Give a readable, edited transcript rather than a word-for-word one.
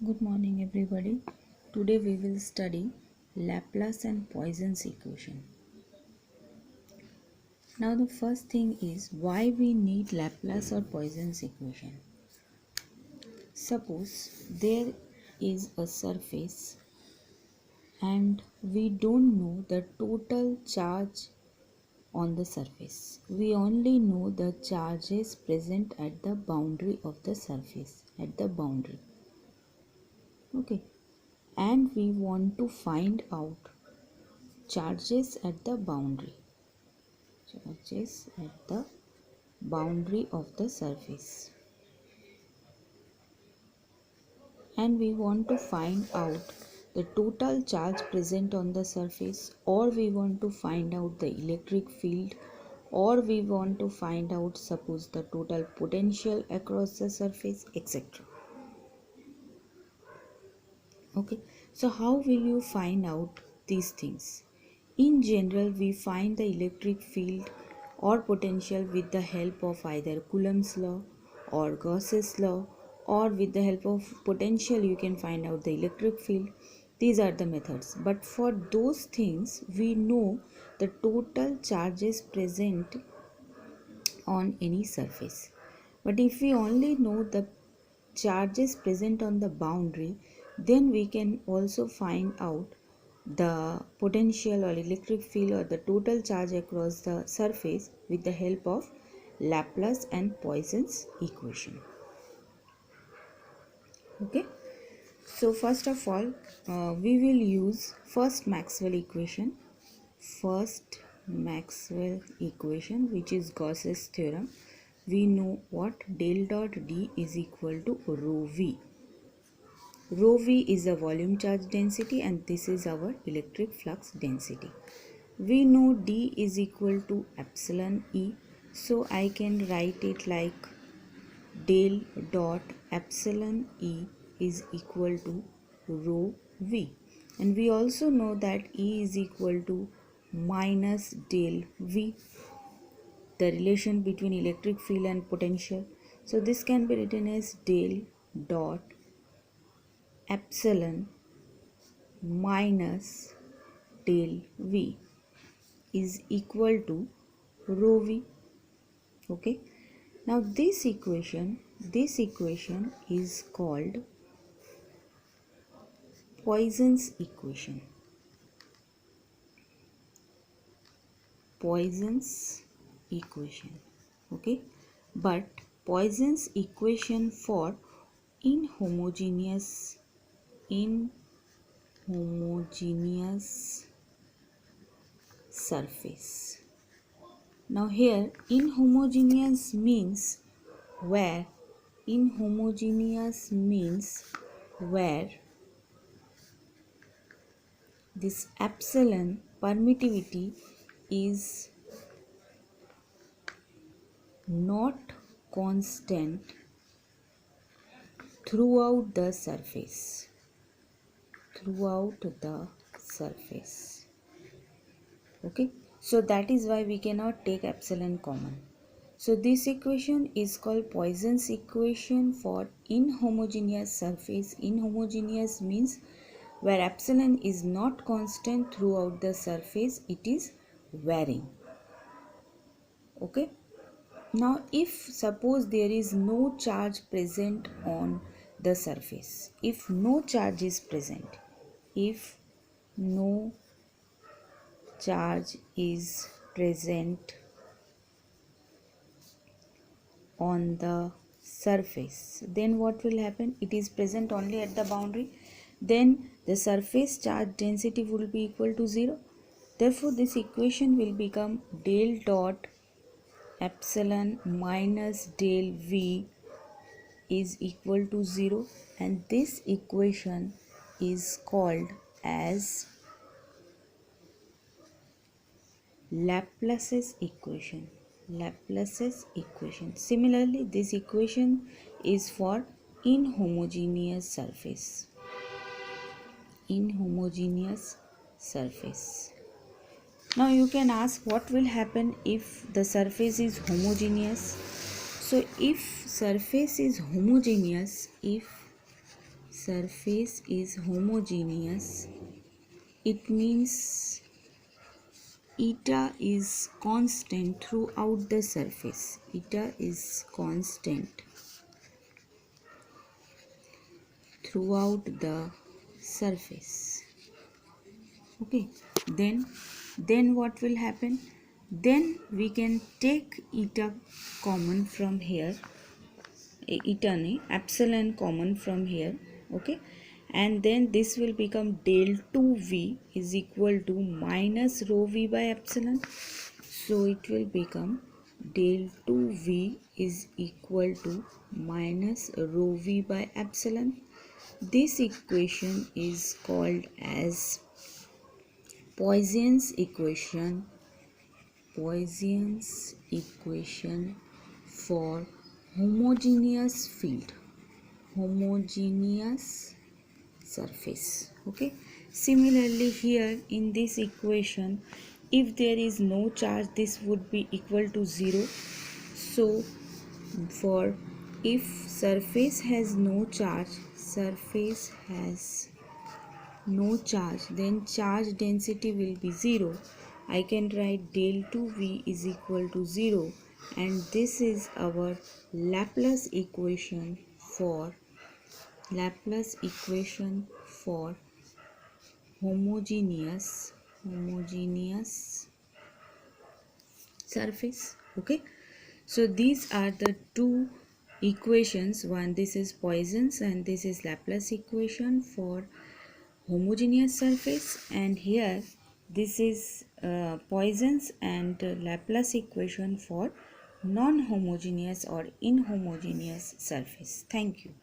Good morning everybody. Today we will study Laplace and Poisson's equation. Now the first thing is why we need Laplace or Poisson's equation. Suppose there is a surface and we don't know the total charge on the surface. We only know the charges present at the boundary of the surface, at the boundary. Okay. And we want to find out charges at the boundary of the surface, and we want to find out the total charge present on the surface, or we want to find out the electric field, or we want to find out suppose the total potential across the surface, etc. Okay, so how will you find out these things? In general, we find the electric field or potential with the help of either Coulomb's law or Gauss's law, or with the help of potential you can find out the electric field. These are the methods. But for those things, we know the total charges present on any surface. But if we only know the charges present on the boundary, then we can also find out the potential or electric field or the total charge across the surface with the help of Laplace and Poisson's equation. Okay, so first of all we will use first Maxwell equation, which is Gauss's theorem. We know what del dot D is equal to rho V. Rho V is the volume charge density and this is our electric flux density. We know D is equal to epsilon E, so I can write it like del dot epsilon E is equal to rho V. And we also know that E is equal to minus del V, the relation between electric field and potential. So this can be written as del dot epsilon minus del V is equal to rho V. Okay, now this equation is called Poisson's equation. Okay, but Poisson's equation for inhomogeneous surface. Now here inhomogeneous means where this epsilon permittivity is not constant throughout the surface. Okay, so that is why we cannot take epsilon common. So this equation is called Poisson's equation for inhomogeneous surface. Inhomogeneous means where epsilon is not constant throughout the surface, it is varying. Okay, now if suppose there is no charge present on the surface, if no charge is present on the surface, then what will happen? It is present only at the boundary, then the surface charge density will be equal to 0. Therefore this equation will become del dot epsilon minus del V is equal to 0, and this equation is called as Laplace's equation. Similarly, this equation is for inhomogeneous surface. Now you can ask what will happen if the surface is homogeneous. So if surface is homogeneous, surface is homogeneous, it means eta is constant throughout the surface. Eta is constant throughout the surface. Okay, then what will happen? Then we can take eta common from here, eta nahi, epsilon common from here. Okay, and then this will become del 2v is equal to minus rho v by epsilon. So it will become del 2v is equal to minus rho v by epsilon. This equation is called as Poisson's equation. Poisson's equation for homogeneous field, homogeneous surface. Okay, similarly here in this equation, if there is no charge, this would be equal to 0. So for if surface has no charge, surface has no charge, then charge density will be 0. I can write del 2v is equal to 0, and this is our Laplace equation for homogeneous surface. Okay, so these are the two equations. One, this is Poisson's, and this is Laplace equation for homogeneous surface, and here this is Poisson's and Laplace equation for non-homogeneous or inhomogeneous surface. Thank you.